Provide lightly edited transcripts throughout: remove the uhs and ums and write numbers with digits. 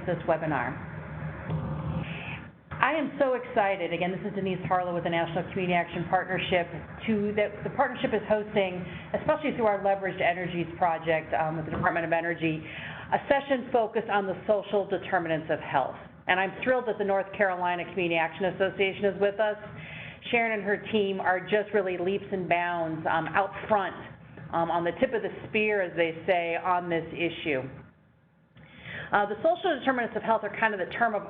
this webinar. I am so excited. Again, this is Denise Harlow with the National Community Action Partnership. The partnership is hosting, especially through our Leveraged Energies project with the Department of Energy, a session focused on the social determinants of health. And I'm thrilled that the North Carolina Community Action Association is with us. Sharon and her team are just really leaps and bounds out front, on the tip of the spear, as they say, on this issue. The social determinants of health are kind of the term of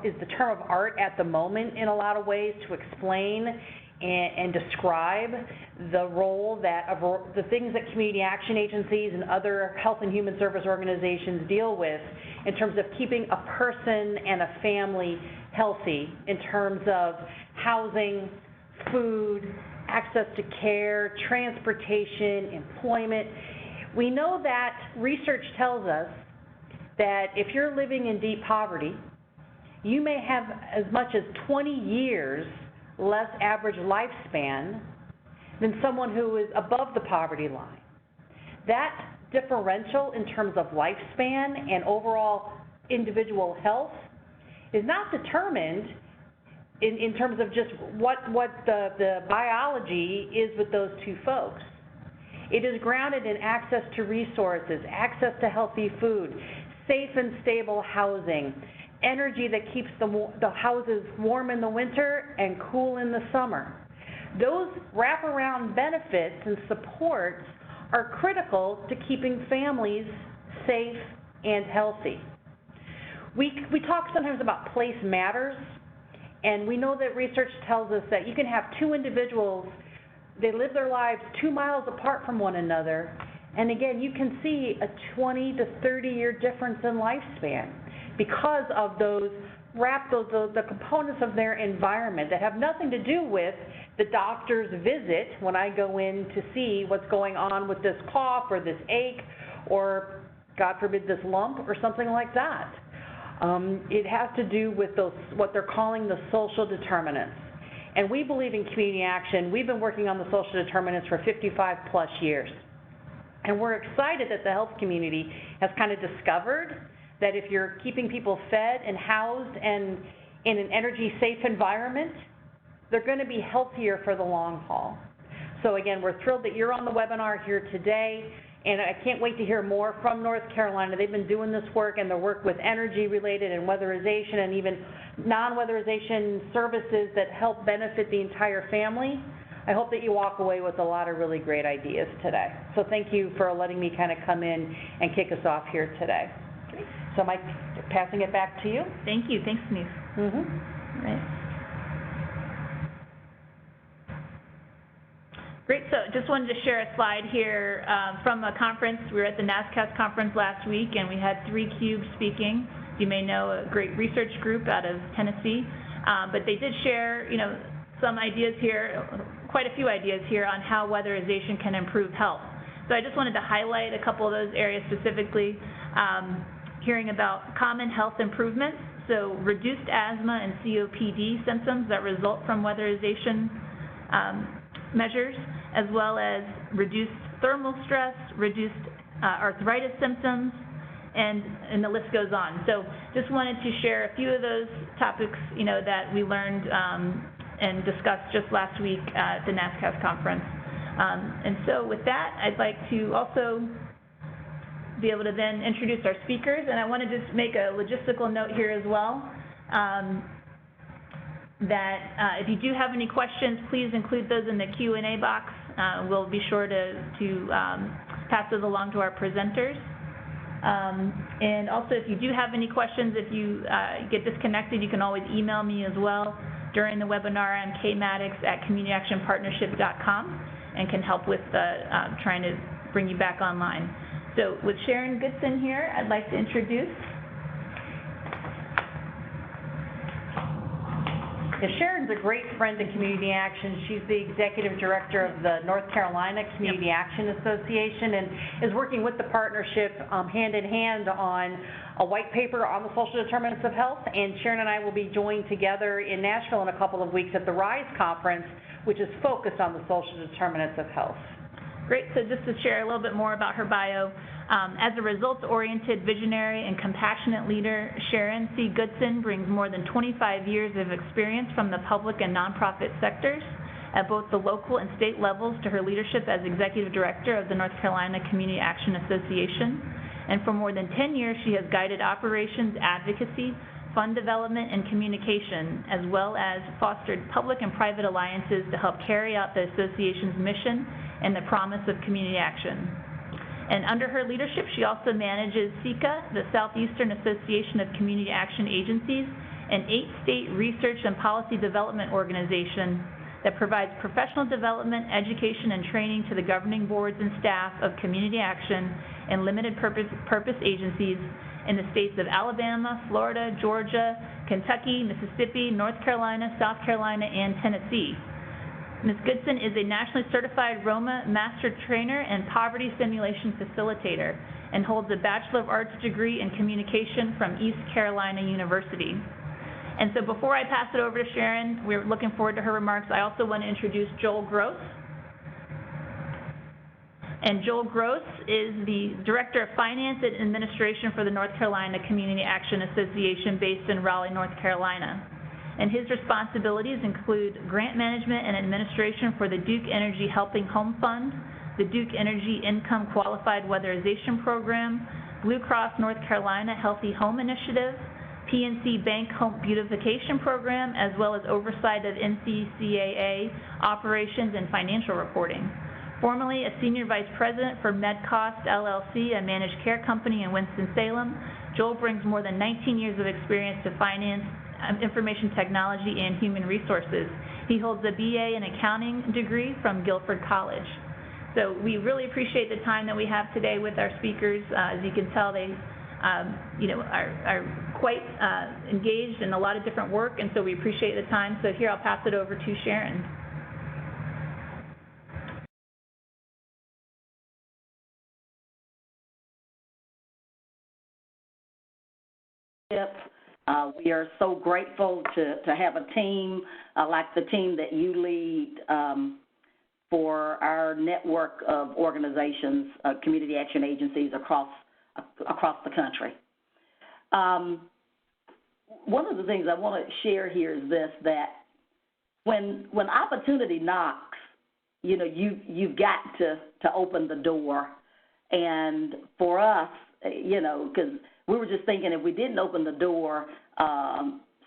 art at the moment in a lot of ways to explain and describe the role that the things that community action agencies and other health and human service organizations deal with in terms of keeping a person and a family healthy in terms of housing, food, access to care, transportation, employment. We know that research tells us that if you're living in deep poverty, you may have as much as 20 years less average lifespan than someone who is above the poverty line. That differential in terms of lifespan and overall individual health is not determined in terms of just what the biology is with those two folks. It is grounded in access to resources, access to healthy food, safe and stable housing, energy that keeps the houses warm in the winter and cool in the summer. Those wraparound benefits and supports are critical to keeping families safe and healthy. We talk sometimes about place matters, and we know that research tells us that you can have two individuals, they live their lives 2 miles apart from one another, and again, you can see a 20 to 30-year difference in lifespan because of the components of their environment that have nothing to do with the doctor's visit when I go in to see what's going on with this cough or this ache or, God forbid, this lump or something like that. It has to do with what they're calling the social determinants. And we believe in community action. We've been working on the social determinants for 55 plus years. And we're excited that the health community has kind of discovered that if you're keeping people fed and housed and in an energy safe environment, they're going to be healthier for the long haul. So again, we're thrilled that you're on the webinar here today, and I can't wait to hear more from North Carolina. They've been doing this work and their work with energy related and weatherization and even non-weatherization services that help benefit the entire family. I hope that you walk away with a lot of really great ideas today. So thank you for letting me kind of come in and kick us off here today. Great. So Mike, passing it back to you. Thank you. Thanks, Denise. Mm-hmm. Right. Great. So just wanted to share a slide here from a conference. We were at the NASCAS conference last week, and we had 3 Cubes speaking. You may know a great research group out of Tennessee, but they did share, some ideas here, quite a few ideas here on how weatherization can improve health. So I just wanted to highlight a couple of those areas specifically, hearing about common health improvements, so reduced asthma and COPD symptoms that result from weatherization measures, as well as reduced thermal stress, reduced arthritis symptoms, and the list goes on. So just wanted to share a few of those topics, that we learned and discussed just last week at the NASCAS conference. And so with that, I'd like to also be able to then introduce our speakers, and I want to just make a logistical note here as well, that if you do have any questions, please include those in the Q&A box. We'll be sure to pass those along to our presenters. And also, if you do have any questions, if you get disconnected, you can always email me as well during the webinar. I'm kmaddox@communityactionpartnership.com and can help with trying to bring you back online. So with Sharon Goodson here, I'd like to introduce. Yeah, Sharon's a great friend in Community Action. She's the Executive Director of the North Carolina Community Action Association and is working with the partnership hand in hand on a white paper on the social determinants of health. And Sharon and I will be joined together in Nashville in a couple of weeks at the RISE conference, which is focused on the social determinants of health. Great. So just to share a little bit more about her bio, as a results-oriented, visionary, and compassionate leader, Sharon C. Goodson brings more than 25 years of experience from the public and nonprofit sectors at both the local and state levels to her leadership as Executive Director of the North Carolina Community Action Association. And for more than 10 years, she has guided operations, advocacy, fund development, and communication, as well as fostered public and private alliances to help carry out the association's mission and the promise of community action. And under her leadership, she also manages SECA, the Southeastern Association of Community Action Agencies, an 8-state research and policy development organization that provides professional development, education, and training to the governing boards and staff of community action and limited purpose agencies in the states of Alabama, Florida, Georgia, Kentucky, Mississippi, North Carolina, South Carolina, and Tennessee. Ms. Goodson is a nationally certified Roma Master Trainer and Poverty Simulation Facilitator and holds a Bachelor of Arts degree in Communication from East Carolina University. And so before I pass it over to Sharon, we're looking forward to her remarks, I also want to introduce Joel Groce. And Joel Groce is the Director of Finance and Administration for the North Carolina Community Action Association based in Raleigh, North Carolina. And his responsibilities include grant management and administration for the Duke Energy Helping Home Fund, the Duke Energy Income Qualified Weatherization Program, Blue Cross North Carolina Healthy Home Initiative, PNC Bank Home Beautification Program, as well as oversight of NCCAA operations and financial reporting. Formerly a Senior Vice President for MedCost LLC, a managed care company in Winston-Salem, Joel brings more than 19 years of experience to finance, information technology, and human resources. He holds a BA in accounting degree from Guilford College. So we really appreciate the time that we have today with our speakers. As you can tell, they are quite engaged in a lot of different work, and so we appreciate the time. So here, I'll pass it over to Sharon. We are so grateful to have a team like the team that you lead for our network of organizations, community action agencies across the country. One of the things I want to share here is this, that when opportunity knocks, you've got to open the door. And for us, because we were just thinking if we didn't open the door,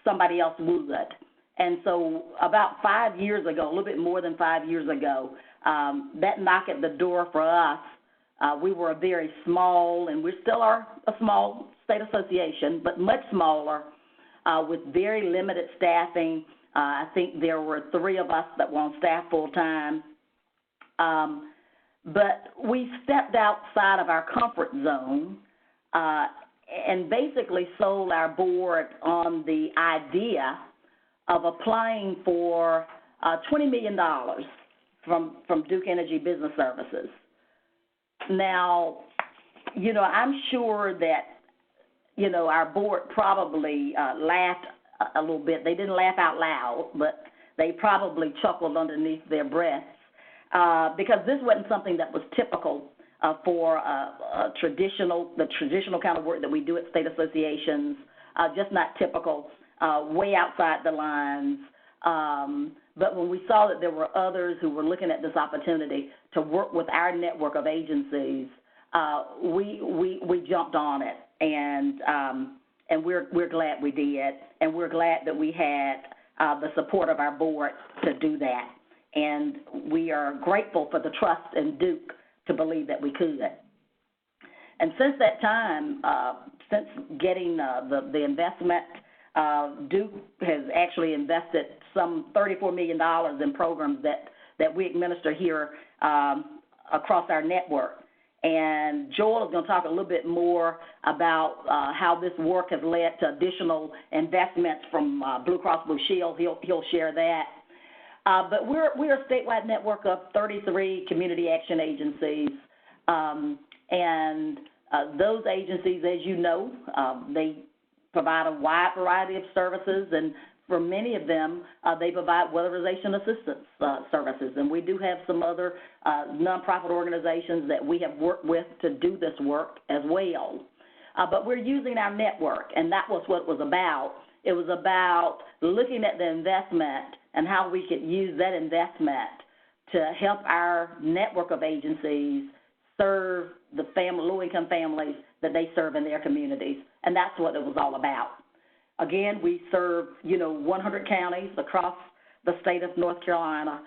somebody else would. And so about 5 years ago, a little bit more than 5 years ago, that knock at the door for us, we were a very small, and we still are a small state association, but much smaller, with very limited staffing. I think there were 3 of us that were on staff full-time. But we stepped outside of our comfort zone and basically sold our board on the idea of applying for $20 million from Duke Energy Business Services. Now, I'm sure that, our board probably laughed a little bit. They didn't laugh out loud, but they probably chuckled underneath their breaths because this wasn't something that was typical for the traditional kind of work that we do at state associations, just not typical, way outside the lines. But when we saw that there were others who were looking at this opportunity to work with our network of agencies, we jumped on it, and we're glad we did, and we're glad that we had the support of our board to do that. And we are grateful for the trust in Duke to believe that we could. And since that time, since getting the investment, Duke has actually invested some $34 million in programs that we administer here across our network. And Joel is going to talk a little bit more about how this work has led to additional investments from Blue Cross Blue Shield. He'll share that. But we're a statewide network of 33 community action agencies, and those agencies, as you know, they provide a wide variety of services, and for many of them, they provide weatherization assistance services, and we do have some other nonprofit organizations that we have worked with to do this work as well. But we're using our network, and that was what it was about. It was about looking at the investment and how we could use that investment to help our network of agencies serve the low-income families that they serve in their communities, and that's what it was all about. Again, we serve, 100 counties across the state of North Carolina,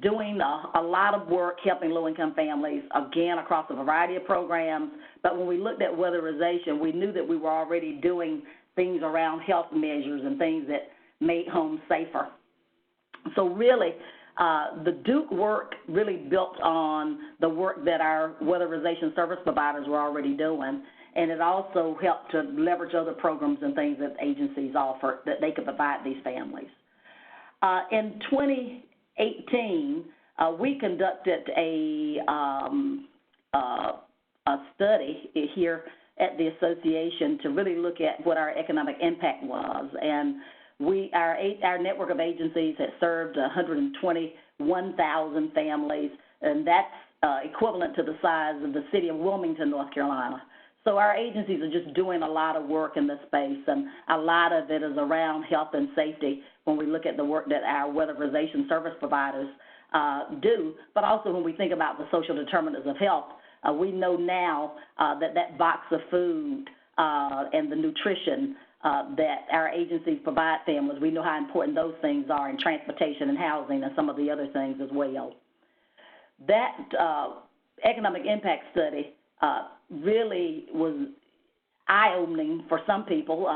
doing a lot of work helping low-income families, again, across a variety of programs. But when we looked at weatherization, we knew that we were already doing things around health measures and things that made homes safer. So really, the Duke work really built on the work that our weatherization service providers were already doing, and it also helped to leverage other programs and things that agencies offer that they could provide these families. In 2018, we conducted a study here at the association to really look at what our economic impact was, and our network of agencies had served 121,000 families, and that's equivalent to the size of the city of Wilmington, North Carolina. So our agencies are just doing a lot of work in this space, and a lot of it is around health and safety when we look at the work that our weatherization service providers do, but also when we think about the social determinants of health. We know now that box of food and the nutrition that our agencies provide families, we know how important those things are in transportation and housing and some of the other things as well. That economic impact study really was eye-opening for some people.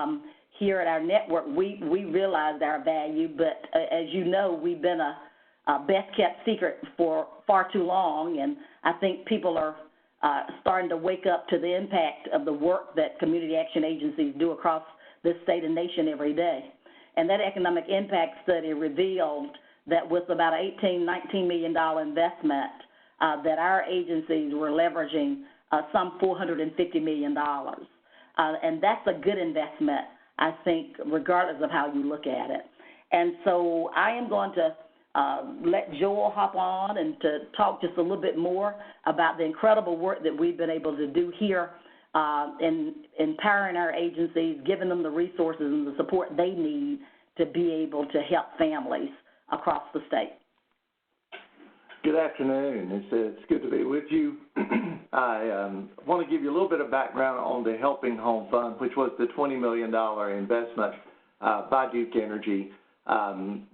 Here at our network, we realized our value, but as you know, we've been a best-kept secret for far too long, and I think people are starting to wake up to the impact of the work that community action agencies do across this state and nation every day. And that economic impact study revealed that with about $18, $19 million investment, that our agencies were leveraging some $450 million. And that's a good investment, I think, regardless of how you look at it. And so I am going to let Joel hop on and to talk just a little bit more about the incredible work that we've been able to do here in empowering our agencies, giving them the resources and the support they need to be able to help families across the state. Good afternoon. It's good to be with you. I want to give you a little bit of background on the Helping Home Fund, which was the $20 million investment by Duke Energy.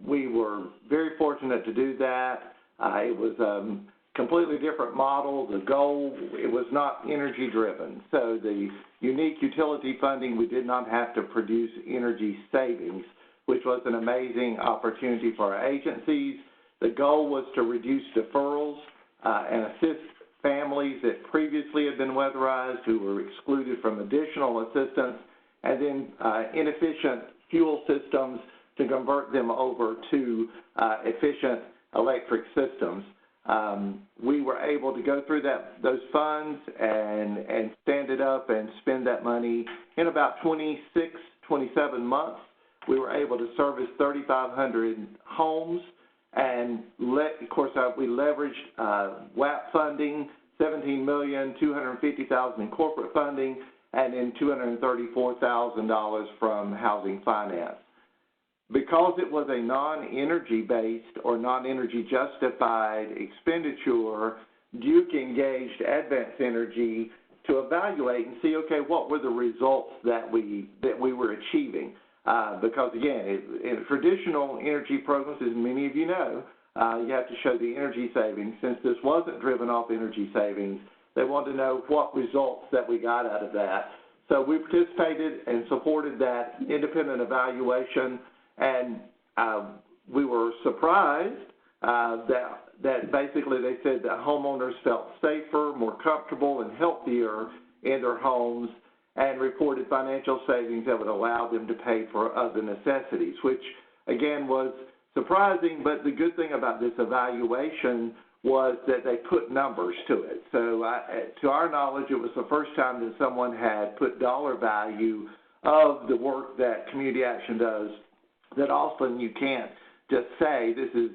We were very fortunate to do that. It was a completely different model. The goal, it was not energy driven. So the unique utility funding, we did not have to produce energy savings, which was an amazing opportunity for our agencies. The goal was to reduce deferrals and assist families that previously had been weatherized who were excluded from additional assistance, and then inefficient fuel systems to convert them over to efficient electric systems. We were able to go through those funds and stand it up and spend that money in about 26, 27 months. We were able to service 3,500 homes, and of course we leveraged WAP funding, $17,250,000 in corporate funding, and then $234,000 from housing finance. Because it was a non-energy based or non-energy justified expenditure, Duke engaged Advanced Energy to evaluate and see, okay, what were the results that we were achieving? Because again, in traditional energy programs, as many of you know, you have to show the energy savings. Since this wasn't driven off energy savings, they wanted to know what results that we got out of that. So we participated and supported that independent evaluation, and we were surprised that basically they said that homeowners felt safer, more comfortable, and healthier in their homes, and reported financial savings that would allow them to pay for other necessities, which again was surprising. But the good thing about this evaluation was that they put numbers to it. So to our knowledge, it was the first time that someone had put dollar value of the work that Community Action does that often you can't just say this is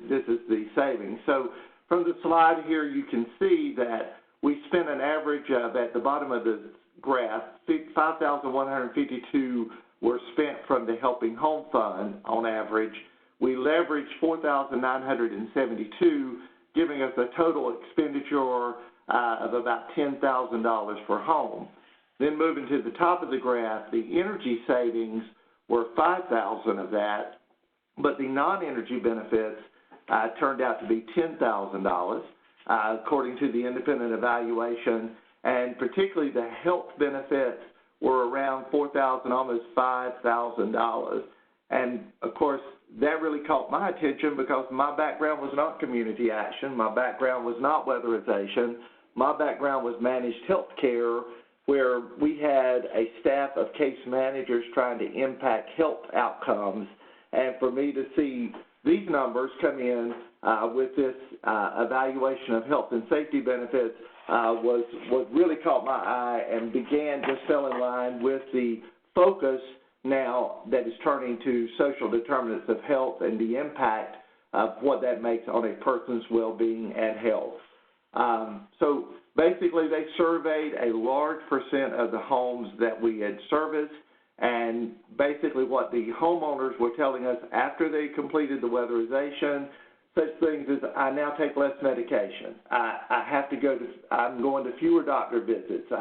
the savings. So from the slide here, you can see that we spent an average of, at the bottom of the graph, $5,152 were spent from the Helping Home Fund on average. We leveraged $4,972, giving us a total expenditure of about $10,000 per home. Then moving to the top of the graph, the energy savings were $5,000 of that, but the non-energy benefits turned out to be $10,000, according to the independent evaluation, and particularly the health benefits were around $4,000, almost $5,000. And, of course, that really caught my attention because my background was not community action. My background was not weatherization. My background was managed health care, where we had a staff of case managers trying to impact health outcomes. And for me to see these numbers come in with this evaluation of health and safety benefits was really caught my eye and just fell in line with the focus now that is turning to social determinants of health and the impact of what that makes on a person's well-being and health. So basically they surveyed a large percent of the homes that we had serviced, and basically what the homeowners were telling us after they completed the weatherization, such things as, I now take less medication. I'm going to fewer doctor visits.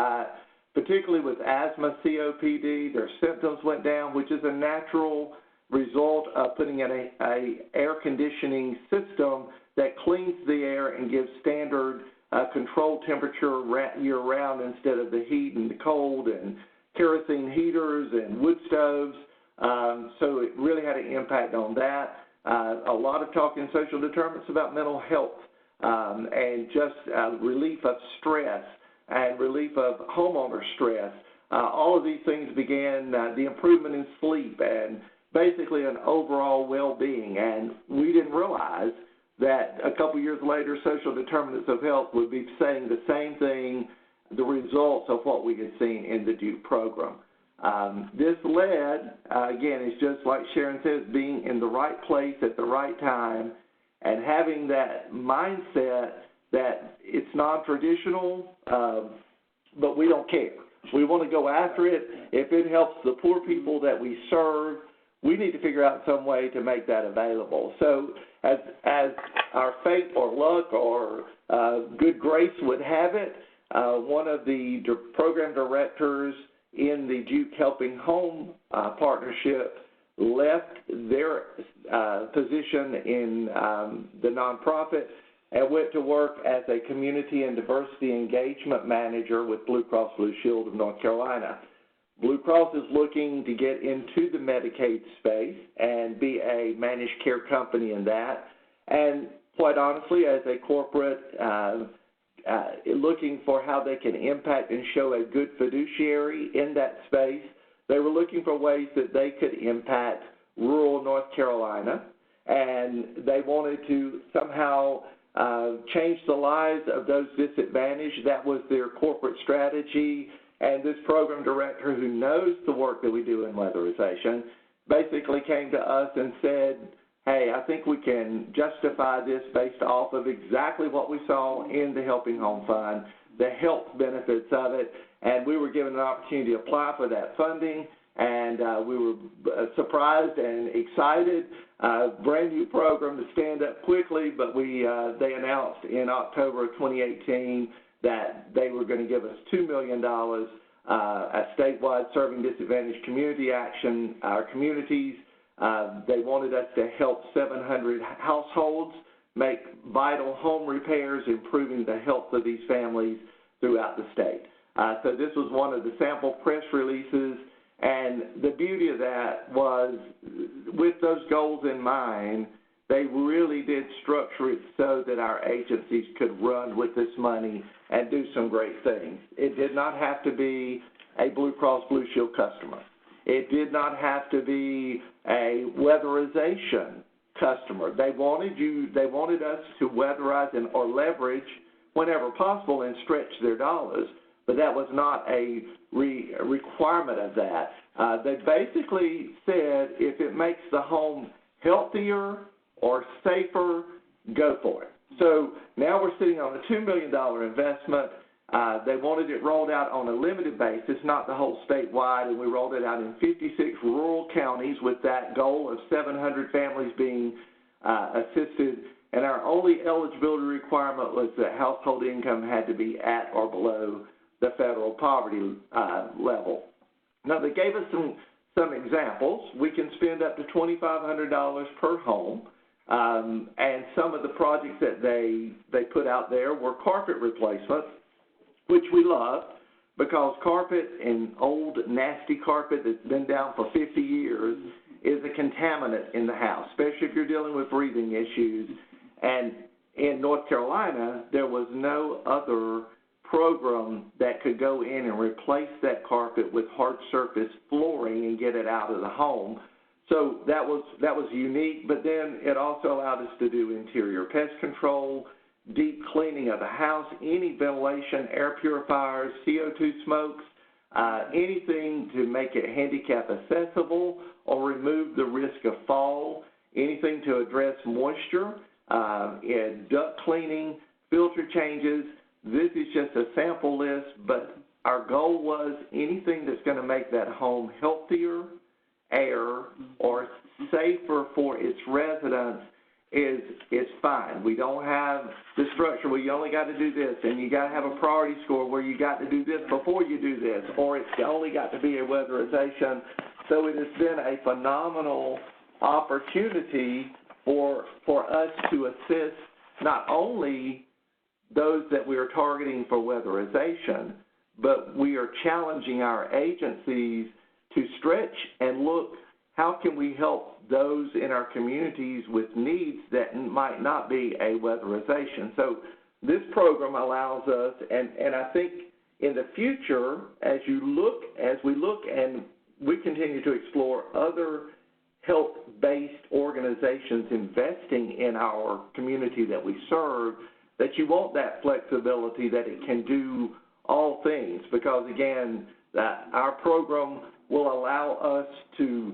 Particularly with asthma, COPD, their symptoms went down, which is a natural result of putting in a air conditioning system that cleans the air and gives standard controlled temperature year-round instead of the heat and the cold and kerosene heaters and wood stoves. So it really had an impact on that. A lot of talk in social determinants about mental health and just relief of stress and relief of homeowner stress. All of these things began the improvement in sleep and basically an overall well-being. And we didn't realize that a couple years later, social determinants of health would be saying the same thing, the results of what we had seen in the Duke program. This led, again, it's just like Sharon says, being in the right place at the right time and having that mindset that it's non-traditional, but we don't care. We want to go after it. If it helps the poor people that we serve, we need to figure out some way to make that available. So as our fate or luck or good grace would have it, one of the program directors in the Duke Helping Home partnership left their position in the nonprofit and went to work as a community and diversity engagement manager with Blue Cross Blue Shield of North Carolina. Blue Cross is looking to get into the Medicaid space and be a managed care company in that. And quite honestly, as a corporate, looking for how they can impact and show a good fiduciary in that space, they were looking for ways that they could impact rural North Carolina, and they wanted to somehow change the lives of those disadvantaged. That was their corporate strategy. And this program director who knows the work that we do in weatherization basically came to us and said, hey, I think we can justify this based off of exactly what we saw in the Helping Home Fund, the health benefits of it, and we were given an opportunity to apply for that funding, and we were surprised and excited. Brand new program to stand up quickly, but they announced in October of 2018 that they were going to give us $2 million, a statewide serving disadvantaged community action, our communities. They wanted us to help 700 households make vital home repairs, improving the health of these families throughout the state. So this was one of the sample press releases, and the beauty of that was with those goals in mind, they really did structure it so that our agencies could run with this money and do some great things. It did not have to be a Blue Cross Blue Shield customer. It did not have to be a weatherization customer. They wanted us to weatherize or leverage whenever possible and stretch their dollars. But that was not a requirement of that. They basically said if it makes the home healthier or safer, go for it. So now we're sitting on a $2 million investment. They wanted it rolled out on a limited basis, not the whole statewide, and we rolled it out in 56 rural counties with that goal of 700 families being assisted. And our only eligibility requirement was that household income had to be at or below the federal poverty level. Now, they gave us some examples. We can spend up to $2,500 per home. And some of the projects that they put out there were carpet replacements, which we love because carpet and old nasty carpet that's been down for 50 years is a contaminant in the house, especially if you're dealing with breathing issues. And in North Carolina, there was no other program that could go in and replace that carpet with hard surface flooring and get it out of the home. So that was unique, but then it also allowed us to do interior pest control, deep cleaning of the house, any ventilation, air purifiers, CO2 smokes, anything to make it handicap accessible or remove the risk of fall, anything to address moisture, and duct cleaning, filter changes. This is just a sample list, but our goal was anything that's going to make that home healthier, air, or safer for its residents is fine. We don't have the structure where you only got to do this, and you got to have a priority score where you got to do this before you do this, or it's only got to be a weatherization. So it has been a phenomenal opportunity for us to assist not only those that we are targeting for weatherization, but we are challenging our agencies to stretch and look, how can we help those in our communities with needs that might not be a weatherization? So this program allows us, and I think in the future, as we look and we continue to explore other health-based organizations investing in our community that we serve, that you want that flexibility that it can do all things, because again, that our program will allow us to,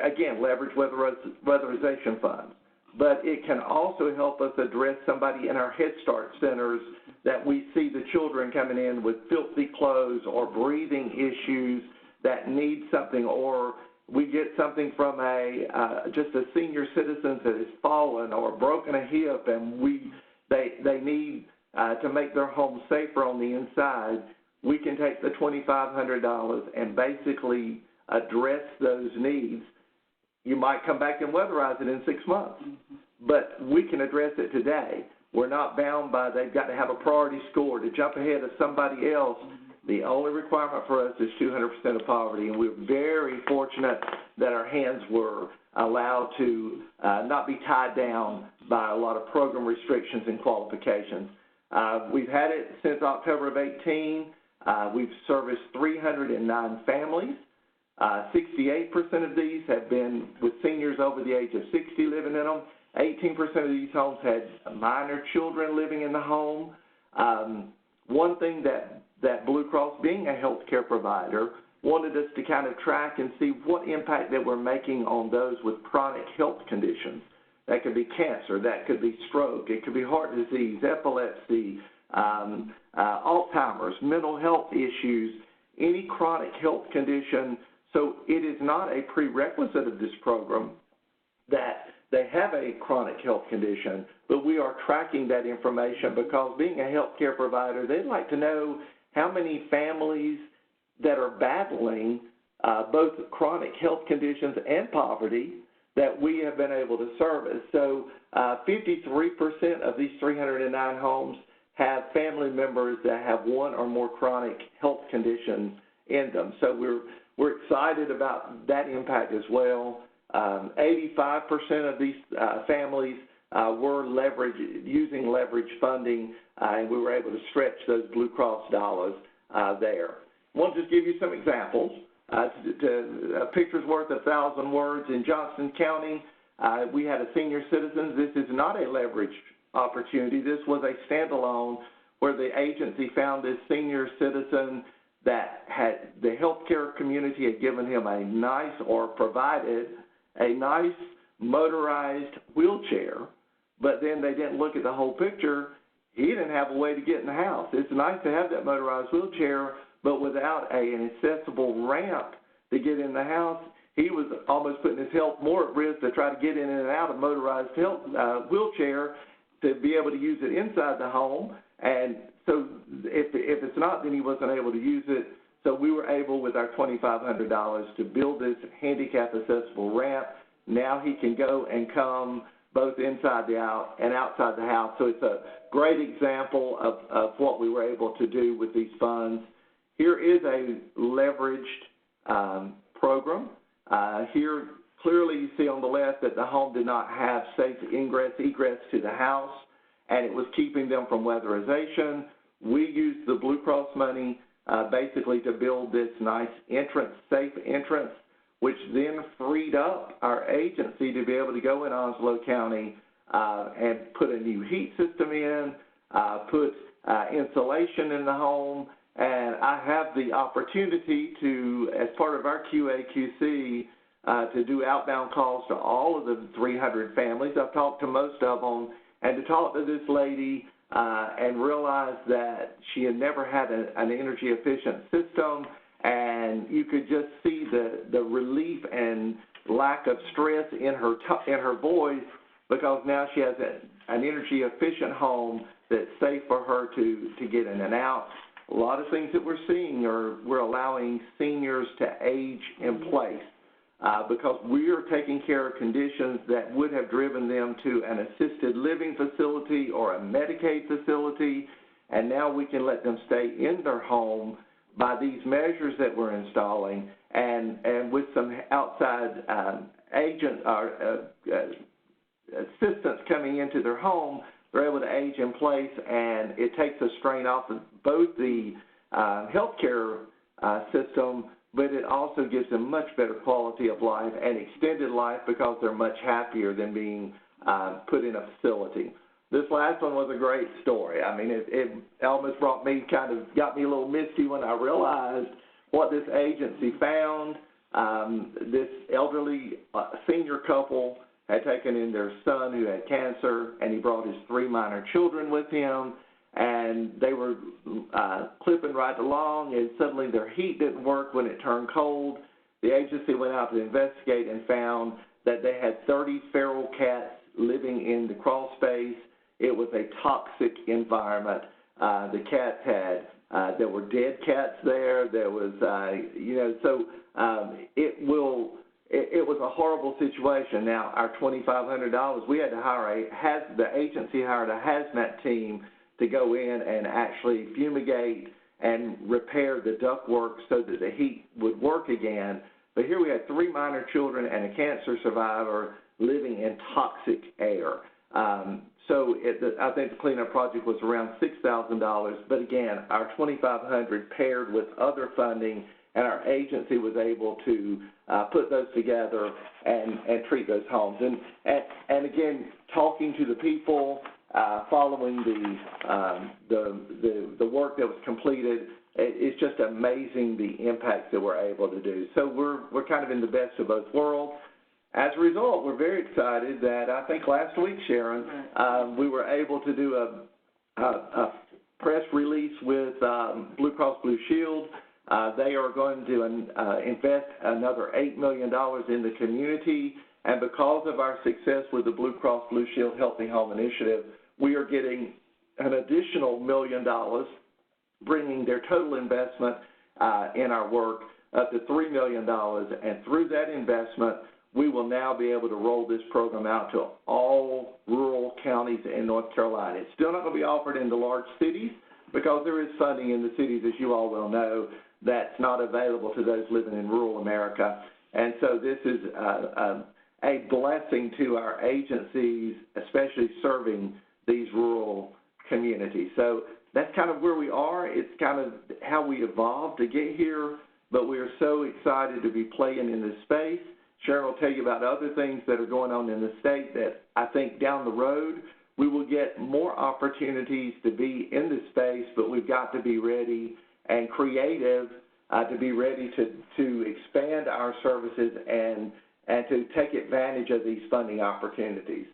again, leverage weatherization funds. But it can also help us address somebody in our Head Start centers that we see the children coming in with filthy clothes or breathing issues that need something, or we get something from just a senior citizen that has fallen or broken a hip, and they need to make their home safer on the inside. We can take the $2,500 and basically address those needs. You might come back and weatherize it in 6 months, but we can address it today. We're not bound by they've got to have a priority score to jump ahead of somebody else. The only requirement for us is 200% of poverty, and we're very fortunate that our hands were allowed to not be tied down by a lot of program restrictions and qualifications. We've had it since October of 18. We've serviced 309 families. 68% of these have been with seniors over the age of 60 living in them. 18% of these homes had minor children living in the home. One thing that Blue Cross, being a healthcare provider, wanted us to kind of track and see what impact that we're making on those with chronic health conditions. That could be cancer, that could be stroke, it could be heart disease, epilepsy, Alzheimer's, mental health issues, any chronic health condition. So it is not a prerequisite of this program that they have a chronic health condition, but we are tracking that information because being a healthcare provider, they'd like to know how many families that are battling both chronic health conditions and poverty that we have been able to service. So 53% of these 309 homes have family members that have one or more chronic health conditions in them. So we're excited about that impact as well. 85% of these families were using leverage funding, and we were able to stretch those Blue Cross dollars there. I want to just give you some examples. A picture's worth 1,000 words. In Johnson County, we had a senior citizen. This is not a leverage opportunity. This was a standalone where the agency found this senior citizen that had the healthcare community had given him a nice or provided a nice motorized wheelchair, but then they didn't look at the whole picture. He didn't have a way to get in the house. It's nice to have that motorized wheelchair, but without an accessible ramp to get in the house, he was almost putting his health more at risk to try to get in and out of motorized wheelchair to be able to use it inside the home. And so if it's not, then he wasn't able to use it. So we were able, with our $2,500, to build this handicap accessible ramp. Now he can go and come both inside the house and outside the house. So it's a great example of what we were able to do with these funds. Here is a leveraged program. Here, clearly you see on the left that the home did not have safe egress to the house, and it was keeping them from weatherization. We used the Blue Cross money basically to build this nice entrance, safe entrance, which then freed up our agency to be able to go in Onslow County and put a new heat system in, put insulation in the home. And I have the opportunity to, as part of our QA/QC, to do outbound calls to all of the 300 families. I've talked to most of them, and to talk to this lady and realize that she had never had an energy-efficient system, and you could just see the relief and lack of stress in her voice, because now she has an energy-efficient home that's safe for her to get in and out. A lot of things that we're seeing we're allowing seniors to age in place because we are taking care of conditions that would have driven them to an assisted living facility or a Medicaid facility, and now we can let them stay in their home by these measures that we're installing, and with some outside agent or assistants coming into their home, they're able to age in place, and it takes a strain off of both the healthcare system, but it also gives them much better quality of life and extended life because they're much happier than being put in a facility. This last one was a great story. I mean, it almost got me a little misty when I realized what this agency found. This elderly senior couple had taken in their son who had cancer, and he brought his 3 minor children with him, and they were clipping right along, and suddenly their heat didn't work when it turned cold. The agency went out to investigate and found that they had 30 feral cats living in the crawl space. It was a toxic environment. The cats had, there were dead cats there. There was, it was a horrible situation. Now, our $2,500, we had to the agency hired a hazmat team to go in and actually fumigate and repair the ductwork so that the heat would work again. But here we had 3 minor children and a cancer survivor living in toxic air. I think the cleanup project was around $6,000, but again, our $2,500 paired with other funding, and our agency was able to put those together and treat those homes. And again, talking to the people, following the work that was completed, it's just amazing the impacts that we're able to do. So we're kind of in the best of both worlds. As a result, we're very excited that I think last week, Sharon, we were able to do a press release with Blue Cross Blue Shield. They are going to invest another $8 million in the community, and because of our success with the Blue Cross Blue Shield Healthy Home Initiative, we are getting an additional $1 million, bringing their total investment in our work up to $3 million, and through that investment, we will now be able to roll this program out to all rural counties in North Carolina. It's still not going to be offered in the large cities because there is funding in the cities, as you all well know, that's not available to those living in rural America. And so this is a blessing to our agencies, especially serving these rural communities. So that's kind of where we are. It's kind of how we evolved to get here, but we are so excited to be playing in this space. Sharon will tell you about other things that are going on in the state that I think down the road we will get more opportunities to be in this space, but we've got to be ready and creative to be ready to expand our services and to take advantage of these funding opportunities.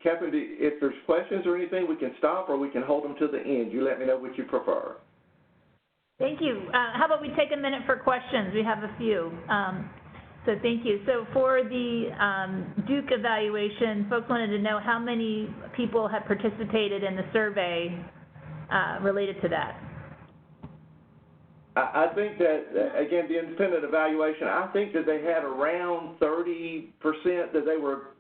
Catherine, if there's questions or anything, we can stop or we can hold them to the end. You let me know what you prefer. Thank you. How about we take a minute for questions? We have a few. So thank you. So for the Duke evaluation, folks wanted to know how many people have participated in the survey related to that. I think that, again, the independent evaluation, I think that they had around 30% that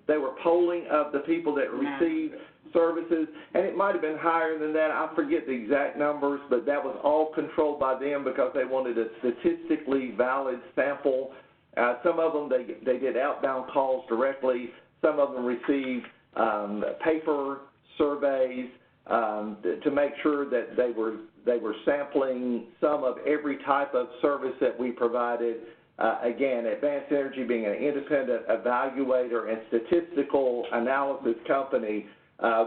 they were polling of the people that received services, and it might have been higher than that. I forget the exact numbers, but that was all controlled by them because they wanted a statistically valid sample. Some of them, they did outbound calls directly. Some of them received paper surveys to make sure that they were sampling some of every type of service that we provided. Again, Advanced Energy being an independent evaluator and statistical analysis company,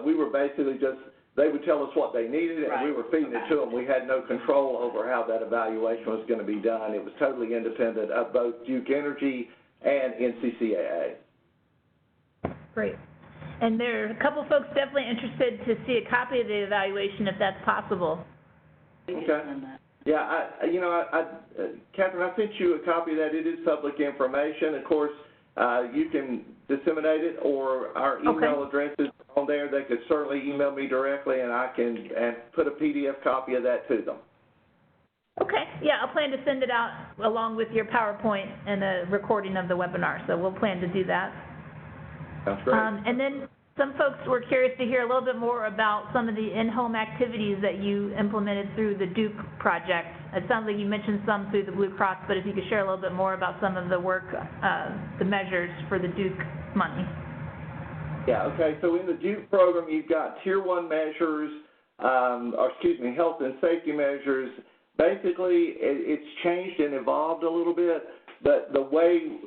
we were basically just, they would tell us what they needed and we were feeding it to them. We had no control over how that evaluation was going to be done. It was totally independent of both Duke Energy and NCCAA. Great. And there are a couple folks definitely interested to see a copy of the evaluation if that's possible. Okay. Yeah, Catherine, I sent you a copy of that. It is public information. Of course, you can disseminate it, or our email address is on there. They could certainly email me directly, and I can put a PDF copy of that to them. Okay. Yeah, I'll plan to send it out along with your PowerPoint and a recording of the webinar. So we'll plan to do that. Sounds great. And then some folks were curious to hear a little bit more about some of the in-home activities that you implemented through the Duke project. It sounds like you mentioned some through the Blue Cross, but if you could share a little bit more about some of the work, the measures for the Duke money. Yeah, okay. So in the Duke program, you've got Tier 1 measures, health and safety measures. Basically, it's changed and evolved a little bit. But the way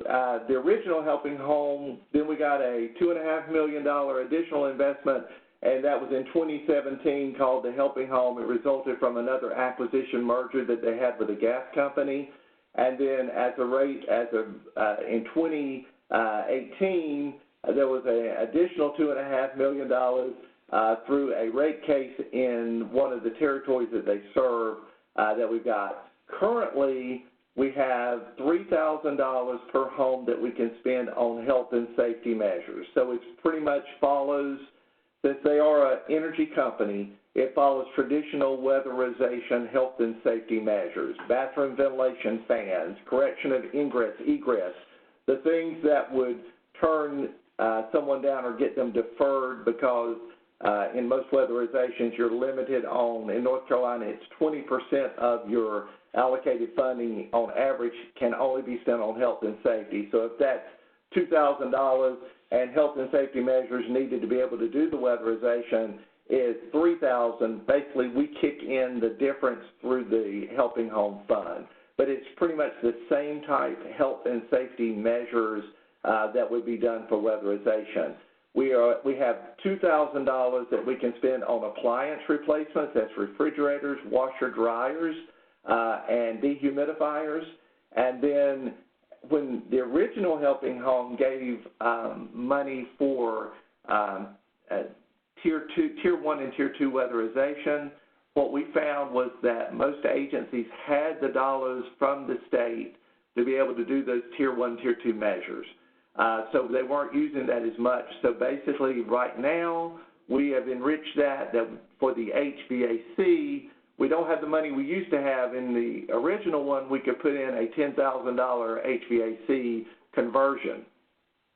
the original Helping Home, then we got a $2.5 million additional investment, and that was in 2017 called the Helping Home. It resulted from another acquisition merger that they had with a gas company. And then in 2018, there was an additional $2.5 million through a rate case in one of the territories that they serve that we got. Currently, we have $3,000 per home that we can spend on health and safety measures. So it pretty much follows, since they are an energy company, it follows traditional weatherization health and safety measures, bathroom ventilation fans, correction of ingress, egress, the things that would turn someone down or get them deferred because in most weatherizations you're limited on, in North Carolina it's 20% of your allocated funding on average can only be spent on health and safety. So if that's $2,000 and health and safety measures needed to be able to do the weatherization is $3,000, basically we kick in the difference through the Helping Home Fund. But it's pretty much the same type health and safety measures that would be done for weatherization. We have $2,000 that we can spend on appliance replacements, that's refrigerators, washer dryers, and dehumidifiers. And then when the original Helping Home gave money for Tier 1 and Tier 2 weatherization, what we found was that most agencies had the dollars from the state to be able to do those Tier 1, Tier 2 measures. So they weren't using that as much. So basically right now we have enriched that for the HVAC. We don't have the money we used to have in the original one. We could put in a $10,000 HVAC conversion.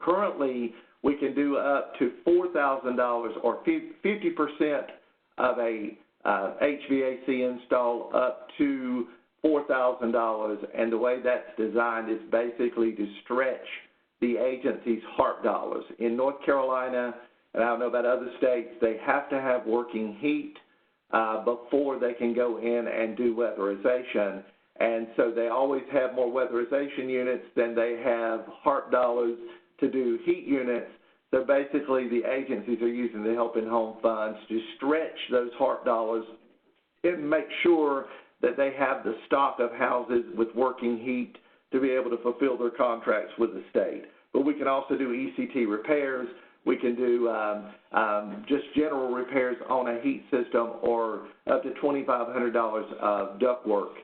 Currently, we can do up to $4,000 or 50% of a HVAC install up to $4,000. And the way that's designed is basically to stretch the agency's HARP dollars. In North Carolina, and I don't know about other states, they have to have working heat before they can go in and do weatherization. And so they always have more weatherization units than they have HARP dollars to do heat units. So basically the agencies are using the Helping Home funds to stretch those HARP dollars and make sure that they have the stock of houses with working heat to be able to fulfill their contracts with the state. But we can also do ECT repairs. We can do just general repairs on a heat system, or up to $2,500 of ductwork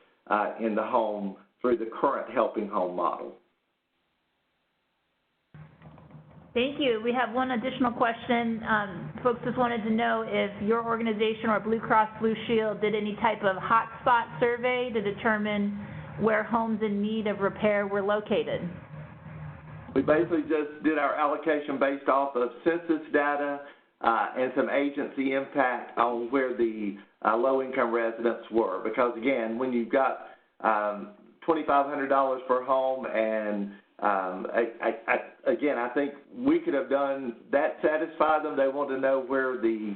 in the home through the current Helping Home model. Thank you. We have one additional question. Folks just wanted to know if your organization or Blue Cross Blue Shield did any type of hotspot survey to determine where homes in need of repair were located. We basically just did our allocation based off of census data and some agency impact on where the low-income residents were. Because, again, when you've got $2,500 per home, and again, I think we could have done that, satisfy them. They want to know where the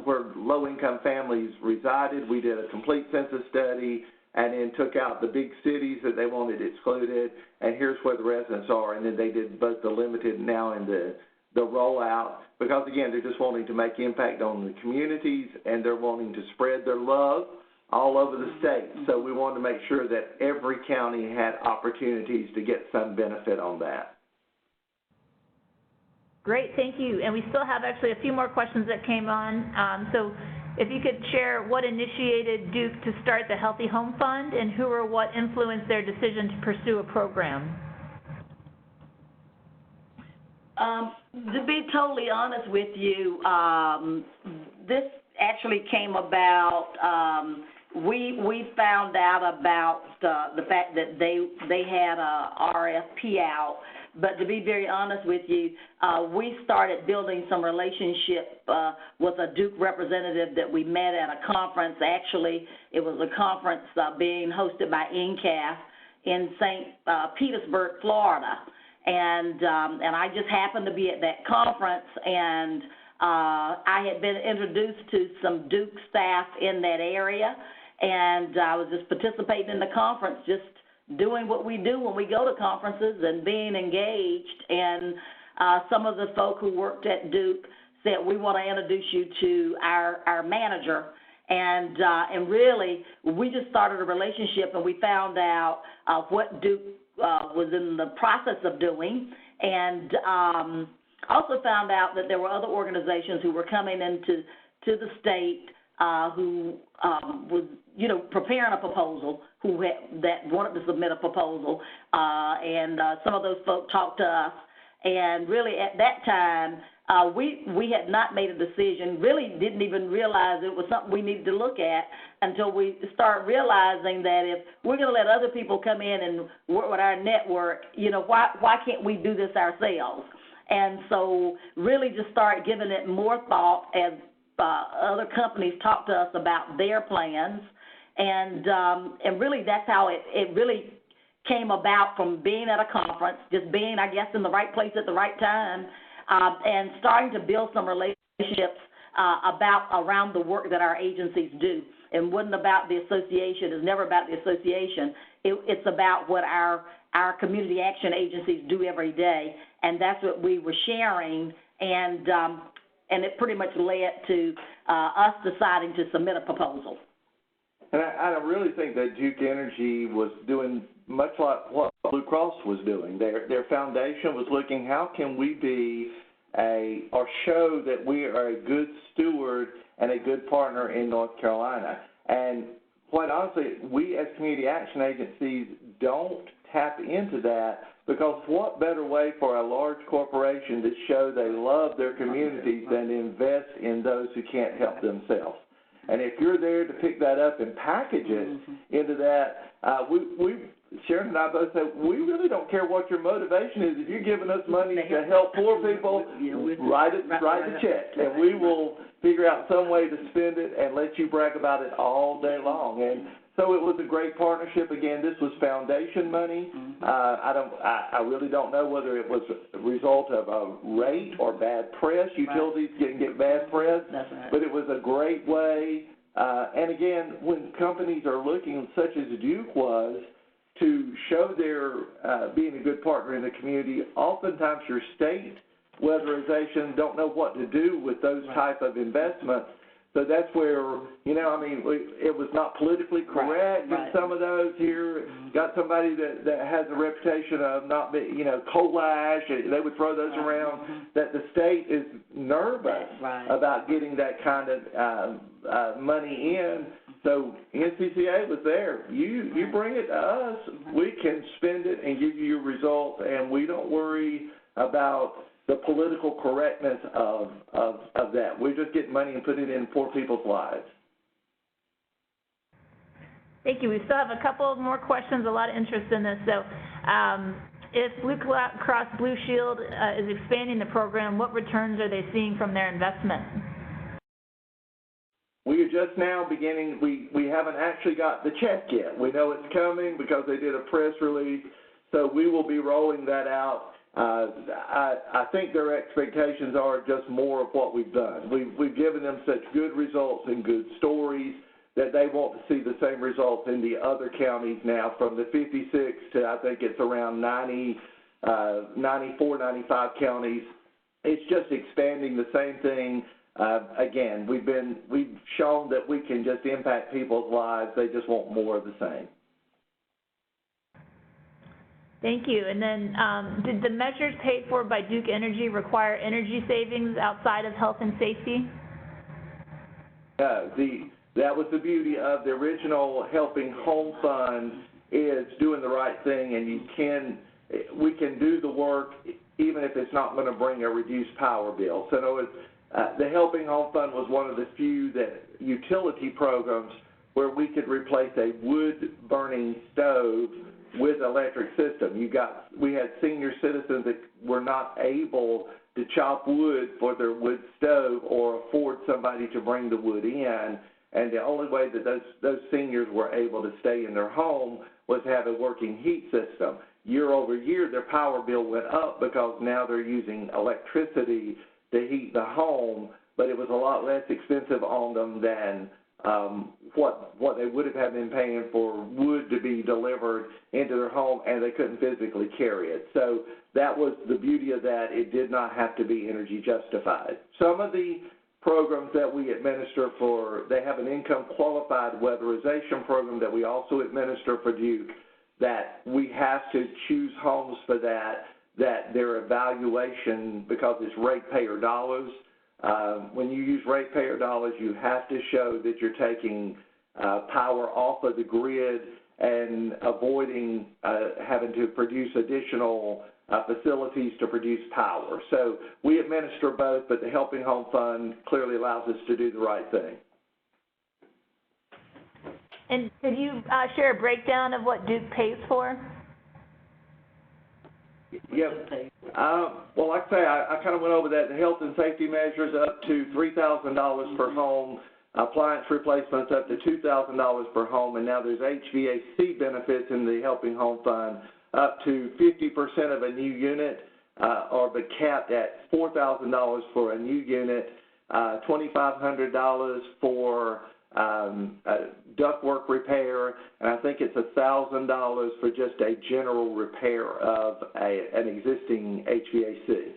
where low-income families resided. We did a complete census study and then took out the big cities that they wanted excluded, and here's where the residents are. And then they did both the limited now and the rollout, because, again, they're just wanting to make impact on the communities, and they're wanting to spread their love all over the state. So we wanted to make sure that every county had opportunities to get some benefit on that. Great, thank you. And we still have actually a few more questions that came on. So if you could share what initiated Duke to start the Healthy Home Fund, and who or what influenced their decision to pursue a program? To be totally honest with you, this actually came about, we found out about the fact that they had a RFP out. But to be very honest with you, we started building some relationship with a Duke representative that we met at a conference. Actually, it was a conference being hosted by NCAF in St. Petersburg, Florida. And I just happened to be at that conference, and I had been introduced to some Duke staff in that area, and I was just participating in the conference, just doing what we do when we go to conferences and being engaged. And some of the folk who worked at Duke said, we want to introduce you to our manager. And really, we just started a relationship, and we found out what Duke was in the process of doing, and also found out that there were other organizations who were coming into the state who was, preparing a proposal, that wanted to submit a proposal, and some of those folks talked to us. And really, at that time, we had not made a decision, really didn't even realize it was something we needed to look at until we start realizing that if we're going to let other people come in and work with our network, why can't we do this ourselves? And so really just start giving it more thought as other companies talk to us about their plans. And really that's how it really came about, from being at a conference, just being, I guess, in the right place at the right time, and starting to build some relationships around the work that our agencies do. And wasn't about the association. It's never about the association. It's about what our community action agencies do every day, and that's what we were sharing. And it pretty much led to us deciding to submit a proposal. And I really think that Duke Energy was doing much like what Blue Cross was doing. Their foundation was looking, how can we be or show that we are a good steward and a good partner in North Carolina. And quite honestly, we as community action agencies don't tap into that, because what better way for a large corporation to show they love their communities than to invest in those who can't help themselves? And if you're there to pick that up and package it into that, Sharon and I both said, we really don't care what your motivation is. If you're giving us money to help poor people, write the check, and we will figure out some way to spend it and let you brag about it all day long. And so it was a great partnership. Again, this was foundation money. I really don't know whether it was a result of a rate or bad press. Utilities can get bad press, but it was a great way. And again, when companies are looking, such as Duke was, to show their being a good partner in the community, oftentimes your state weatherization don't know what to do with those type of investments. So that's where, it was not politically correct in some of those here. Got somebody that has a reputation of not being, coal ash, they would throw those around, that the state is nervous about getting that kind of money in. So NCCA was there. You bring it to us, we can spend it and give you your results, and we don't worry about the political correctness of that. We're just getting money and putting it in poor people's lives. Thank you. We still have a couple more questions, a lot of interest in this. So if Blue Cross Blue Shield is expanding the program, what returns are they seeing from their investment? We are just now beginning, we haven't actually got the check yet. We know it's coming because they did a press release, so we will be rolling that out. I think their expectations are just more of what we've done. We've given them such good results and good stories that they want to see the same results in the other counties now, from the 56 to I think it's around 90, 94, 95 counties. It's just expanding the same thing. Again, we've shown that we can just impact people's lives. They just want more of the same. Thank you. And then did the measures paid for by Duke Energy require energy savings outside of health and safety? That was the beauty of the original Helping Home Fund, is doing the right thing, and we can do the work even if it's not going to bring a reduced power bill. So in other words, the Helping Home Fund was one of the few utility programs where we could replace a wood-burning stove with electric system. We had senior citizens that were not able to chop wood for their wood stove or afford somebody to bring the wood in, and the only way that those seniors were able to stay in their home was to have a working heat system. Year over year, their power bill went up because now they're using electricity to heat the home, but it was a lot less expensive on them than what they would have been paying for wood to be delivered into their home, and they couldn't physically carry it. So that was the beauty of that. It did not have to be energy justified. Some of the programs that we administer they have an income qualified weatherization program that we also administer for Duke, that we have to choose homes for that their evaluation, because it's ratepayer dollars. When you use ratepayer dollars, you have to show that you're taking power off of the grid and avoiding having to produce additional facilities to produce power. So we administer both, but the Helping Home Fund clearly allows us to do the right thing. And could you share a breakdown of what Duke pays for? Yep. Well, like I say, I kind of went over that. The health and safety measures up to $3,000 per home, appliance replacements up to $2,000 per home, and now there's HVAC benefits in the Helping Home Fund up to 50% of a new unit, or but capped at $4,000 for a new unit, $2,500 for ductwork repair, and I think it's $1,000 for just a general repair of an existing HVAC.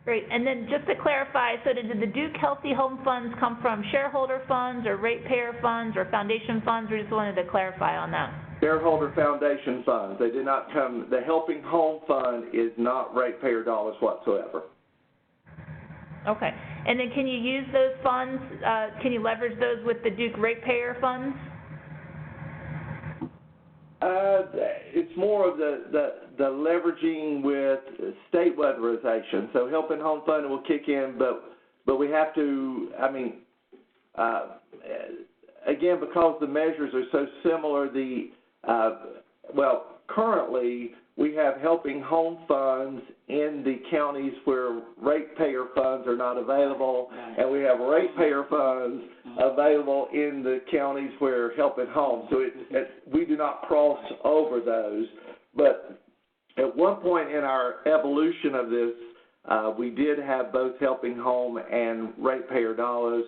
Great. And then just to clarify, so did the Duke Healthy Home Funds come from shareholder funds or ratepayer funds or foundation funds? We just wanted to clarify on that. Shareholder foundation funds. They did not come. The Helping Home Fund is not ratepayer dollars whatsoever. Okay. And then can you use those funds, can you leverage those with the Duke ratepayer funds? It's more of the leveraging with state weatherization. So Helping Home Fund will kick in, but we have to, again, because the measures are so similar, currently we have Helping Home Funds in the counties where ratepayer funds are not available, and we have ratepayer funds available in the counties where Helping Home. So we do not cross over those. But at one point in our evolution of this, we did have both Helping Home and ratepayer dollars.